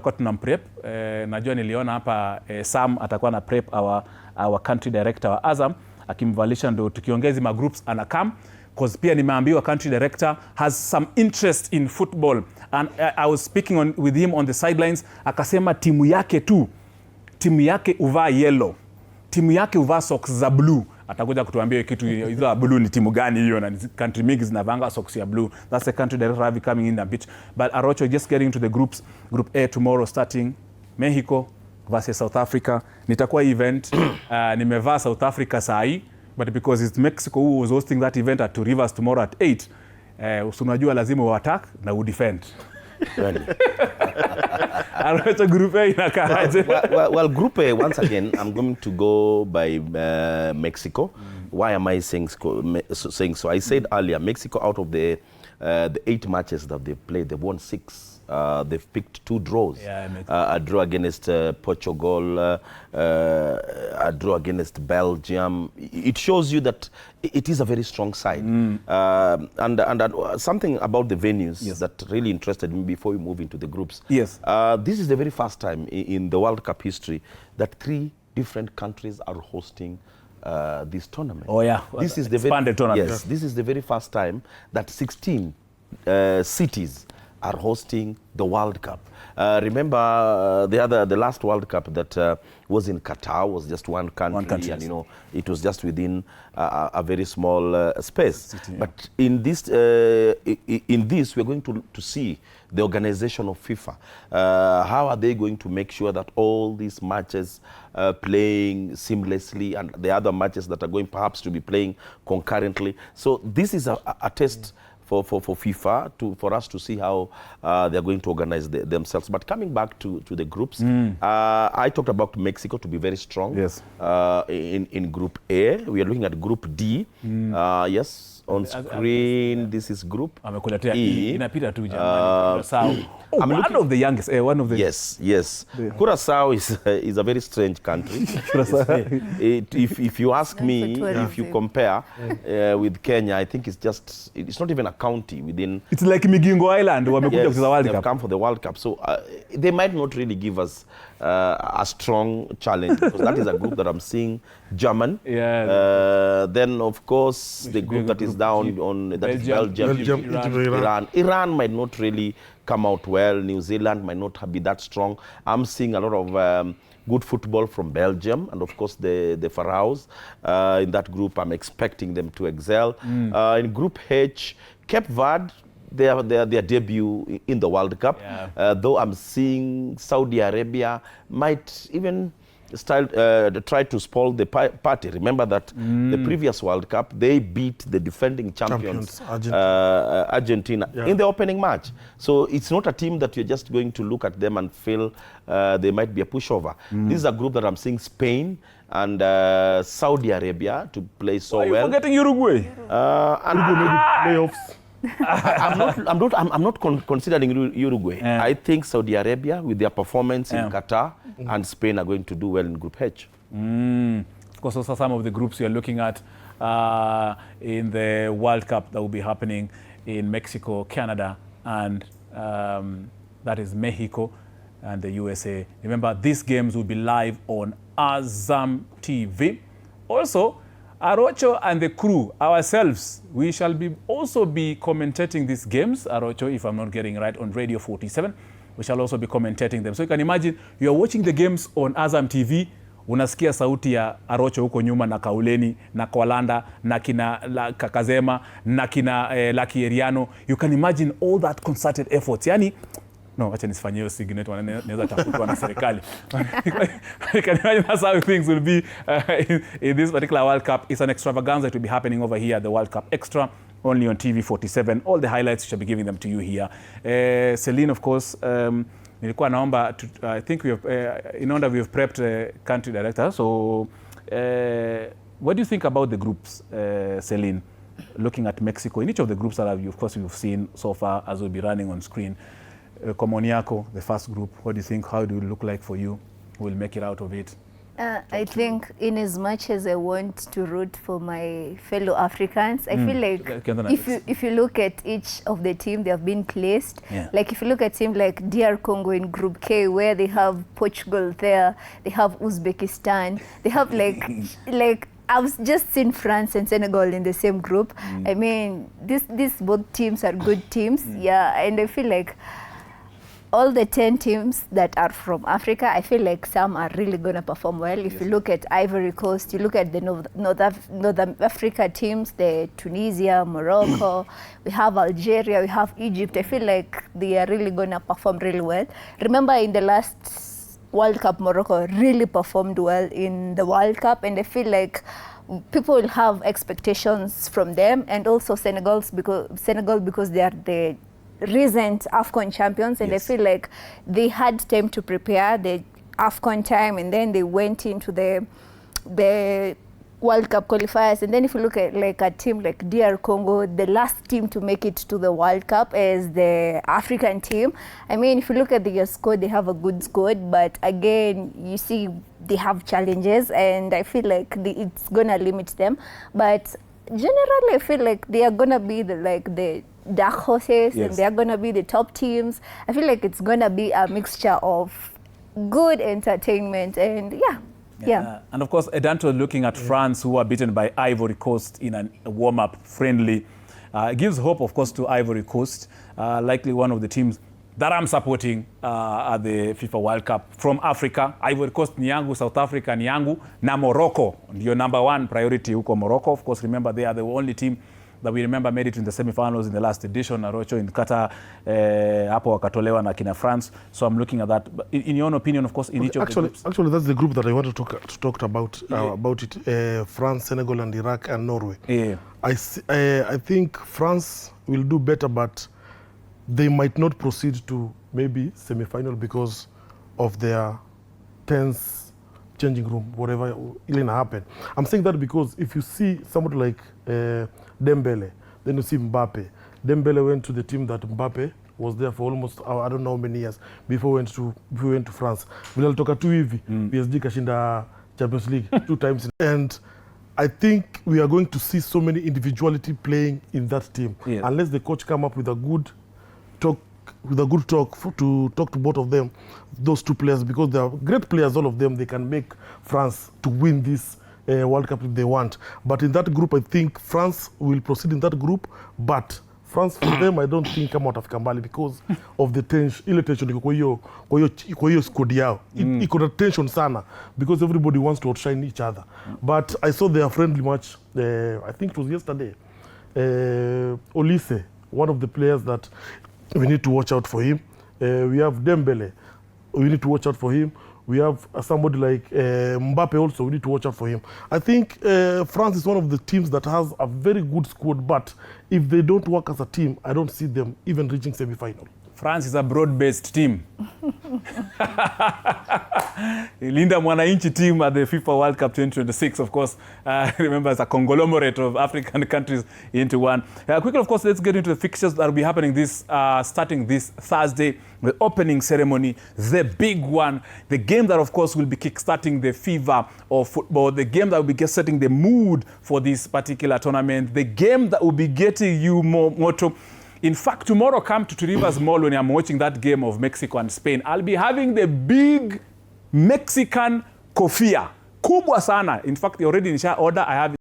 tutakuwa tunamprep. Najua niliona hapa Sam atakuwa na prep our country director wa Azam, akimvalisha ndo tukiongezi ma groups anakam, because pia nimeambiwa country director has some interest in football, and I was speaking with him on the sidelines. Akasema timu yake uvaa yellow, timu yake uvaa socks za blue. Atakuja kutuambia kitu hizo blue ni timu gani hiyo, na country mingi zinavanga socks ya blue. That's the country director coming in a bit. But Arocho, just getting to the groups. Group A tomorrow starting Mexico versus South Africa. Nitakuwa event nimevaa South Africa sahi, but because it's Mexico who was hosting that event at 2 Rivers tomorrow at 8, unajua lazima u attack na u defend. Group A well, Group A, once again, I'm going to go by Mexico. Why am I saying so? I said earlier, Mexico, out of the 8 matches that they've played, they've won 6. They've picked 2 draws. A draw against Portugal, a draw against Belgium. It shows you that it is a very strong side. And something about the venues that really interested me before we move into the groups. Yes. This is the very first time in the World Cup history that 3 different countries are hosting this tournament. Oh yeah, this is the expanded tournament. Yes, this is the very first time that 16 cities are hosting the World Cup. Remember the last World Cup that was in Qatar was just one country, and you know it was just within a very small space. City, yeah. But in this we're going to see the organization of FIFA. How are they going to make sure that all these matches playing seamlessly, and the other matches that are going perhaps to be playing concurrently? So this is a test for FIFA for us to see how they're going to organize themselves. But coming back to the groups, I talked about Mexico to be very strong. Yes. In Group A, we are looking at Group D. Yes. On screen, this is Group E. Inapita tu jamani. One of the youngest, one of the... Yes. Curacao is a very strange country. If you ask me, if you compare with Kenya, I think it's not even a county within... It's like Migingo Island, wamekuja kucheza World Cup. They've come for the World Cup. So they might not really give us a strong challenge, because that is a group that I'm seeing German. Yeah. Then, of course, the group that is down on that is Belgium, Iran. Iran might not really come out well. New Zealand might not be that strong. I'm seeing a lot of good football from Belgium, and of course the Pharaohs. In that group, I'm expecting them to excel. In Group H, Cape Verde, their debut in the World Cup. Though I'm seeing Saudi Arabia might even try to spoil the party. Remember that the previous World Cup, they beat the defending champions Argentina in the opening match. So it's not a team that you're just going to look at them and feel they might be a pushover. This is a group that I'm seeing Spain and Saudi Arabia to play so well. Are you forgetting Uruguay? And playoffs. I'm not considering Uruguay. I think Saudi Arabia, with their performance in Qatar, and Spain are going to do well in Group H. Of course, also some of the groups you're looking at in the World Cup that will be happening in Mexico, Canada, and that is Mexico and the USA. Remember, these games will be live on Azam TV. Also, Arocho and the crew, ourselves, we shall also be commentating these games. Arocho, if I'm not getting right, on Radio 47. We shall also be commentating them. So you can imagine, you are watching the games on Azam TV, unasikia sauti ya Arocho huko nyuma na Kauleni, na Kwalanda, na kina Kakazema, na kina Lucky Eriano. You can imagine all that concerted efforts. Yani, no, acha nisifanyie hiyo SIGNET, wanaweza tafutwa na serikali. You can imagine that's how things will be in this particular World Cup. It's an extravaganza. It will be happening over here at the World Cup Extra, only on TV 47. All the highlights shall be giving them to you here. Celine, of course, nilikuwa naomba, I think we have, in order we have prepped country director. So, what do you think about the groups, Celine? Looking at Mexico, in each of the groups that of course you've seen so far as will be running on screen. Komoniako, the first group, what do you think? How do it look like for you? Who will make it out of it? I think in as much as I want to root for my fellow Africans, I feel like if you look at each of the team they have been placed, like if you look at team like DR Congo in Group K, where they have Portugal there, they have Uzbekistan, they have like I've just seen France and Senegal in the same group. I mean, these both teams are good teams, and I feel like all the 10 teams that are from Africa, I feel like some are really going to perform well. If you look at Ivory Coast, you look at the North Africa teams, the Tunisia, Morocco, we have Algeria, we have Egypt. I feel like they are really going to perform really well. Remember in the last World Cup, Morocco really performed well in the World Cup, and I feel like people will have expectations from them, and also Senegal because they are the recent AFCON champions, and I feel like they had time to prepare the AFCON time, and then they went into the World Cup qualifiers. And then if you look at like a team like DR Congo, the last team to make it to the World Cup is the African team. I mean, if you look at their squad, they have a good squad, but again, you see they have challenges, and I feel like it's gonna limit them. But generally, I feel like they are gonna be the dark horses, and they're gonna be the top teams. I feel like it's gonna be a mixture of good entertainment and and of course, Edanto looking at France, who were beaten by Ivory Coast in a warm-up friendly, gives hope, of course, to Ivory Coast, likely one of the teams that I'm supporting at the FIFA World Cup from Africa. Ivory Coast ni yangu, South Africa ni yangu, na Morocco ndio number one priority huko Morocco. Of course, remember they are the only team that we remember made it in the semi-finals in the last edition, Arocho in Qatar, hapo wakatolewa na kina France. So I'm looking at that. But in your own opinion, of course, in each of the groups. Actually, that's the group that I want to talk about it. France, Senegal, and Iraq, and Norway. I think France will do better, but they might not proceed to maybe semi-final because of their tense changing room, whatever will happen. I'm saying that because if you see somebody like Dembele, then you see Mbappe. Dembele went to the team that Mbappe was there for almost, I don't know how many years, before we went to France. Vile alitoka tu hivi, PSG kashinda Champions League 2 times. And I think we are going to see so many individuality playing in that team. Unless the coach come up with a good talk to talk to both of them, those two players, because they are great players, all of them. They can make France to win this World Cup if they want. But in that group, I think France will proceed in that group. But France, for them, I don't think come out of Kambali because of the tension. Ile tension kwa hiyo squad yao. Iko na tension sana because everybody wants to outshine each other. But I saw their friendly match. I think it was yesterday. Olise, one of the players that we need to watch out for him. We have Dembele. We need to watch out for him. We have somebody like Mbappe also. We need to watch out for him. I think France is one of the teams that has a very good squad, but if they don't work as a team, I don't see them even reaching semi-final. France is a broad-based team. Linda Mwananchi team at the FIFA World Cup 2026, of course, remember, it's a conglomerate of African countries into one. Quickly, of course, let's get into the fixtures that will be happening starting this Thursday, the opening ceremony, the big one, the game that, of course, will be kickstarting the fever of football, the game that will be setting the mood for this particular tournament, the game that will be getting you more motto. In fact, tomorrow, come to Rivers Mall when I'm watching that game of Mexico and Spain. I'll be having the big Mexican kofia. Kubwa sana. In fact, already in order, I have